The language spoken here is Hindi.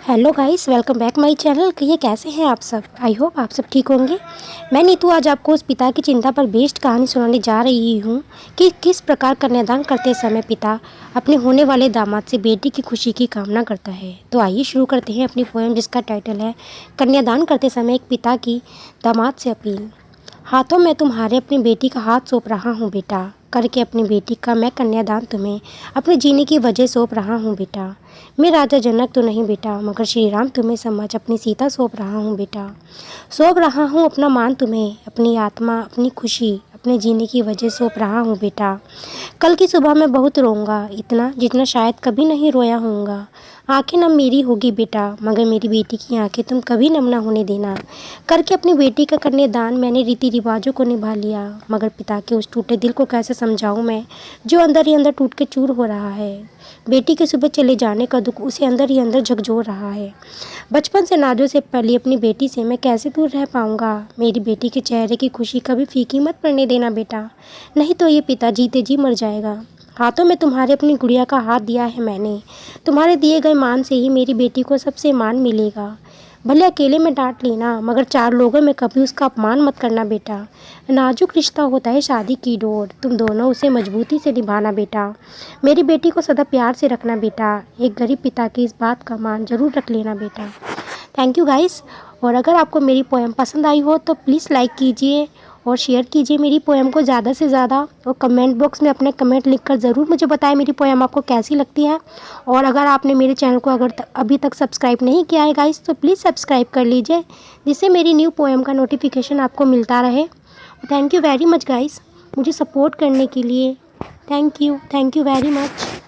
Hello guys, welcome back my channel. कहिए कैसे हैं आप सब। आई होप आप सब ठीक होंगे। मैं नीतू आज आपको उस पिता की चिंता पर बेस्ड कहानी सुनाने जा रही हूँ कि किस प्रकार कन्यादान करते समय पिता अपने होने वाले दामाद से बेटी की खुशी की कामना करता है। तो आइए शुरू करते हैं अपनी पोएम, जिसका टाइटल है कन्यादान करते समय एक पिता की दामाद से अपील। हाथों में तुम्हारे अपनी बेटी का हाथ सौंप रहा हूँ बेटा, करके अपनी बेटी का मैं कन्यादान तुम्हें अपने जीने की वजह सौंप रहा हूँ बेटा। मैं राजा जनक तो नहीं बेटा, मगर श्री राम तुम्हें समझ अपनी सीता सौंप रहा हूँ बेटा। सौंप रहा हूँ अपना मान तुम्हें, अपनी आत्मा अपनी खुशी अपने जीने की वजह सौंप रहा हूँ बेटा। कल की सुबह मैं बहुत रोऊंगा, इतना जितना शायद कभी नहीं रोया होऊंगा। आंखें नम मेरी होगी बेटा, मगर मेरी बेटी की आंखें तुम कभी नम ना होने देना। करके अपनी बेटी का कन्यादान मैंने रीति रिवाजों को निभा लिया, मगर पिता के उस टूटे दिल को कैसे समझाऊं मैं, जो अंदर ही अंदर टूट के चूर हो रहा है। बेटी के सुबह चले जाने का दुख उसे अंदर ही अंदर झकझोर रहा है। बचपन से नाजों से पली अपनी बेटी से मैं कैसे दूर रह पाऊंगा। मेरी बेटी के चेहरे की खुशी कभी फीकी मत पड़ने देना बेटा, नहीं तो ये पिता जीते जी मर जाएगा। हाथों में तुम्हारे अपनी गुड़िया का हाथ दिया है मैंने, तुम्हारे दिए गए मान से ही मेरी बेटी को सबसे मान मिलेगा। भले अकेले में डांट लेना, मगर चार लोगों में कभी उसका अपमान मत करना बेटा। नाजुक रिश्ता होता है शादी की डोर, तुम दोनों उसे मजबूती से निभाना बेटा। मेरी बेटी को सदा प्यार से रखना बेटा, एक गरीब पिता की इस बात का मान ज़रूर रख लेना बेटा। Thank you guys. और अगर आपको मेरी पोएम पसंद आई हो तो प्लीज़ लाइक कीजिए और शेयर कीजिए मेरी पोएम को ज़्यादा से ज़्यादा, और कमेंट बॉक्स में अपने कमेंट लिखकर ज़रूर मुझे बताएं मेरी पोएम आपको कैसी लगती है। और अगर आपने मेरे चैनल को अभी तक सब्सक्राइब नहीं किया है गाइस, तो प्लीज़ सब्सक्राइब कर लीजिए, जिससे मेरी न्यू पोएम का नोटिफिकेशन आपको मिलता रहे। Thank you very much guys, मुझे सपोर्ट करने के लिए। Thank you very much.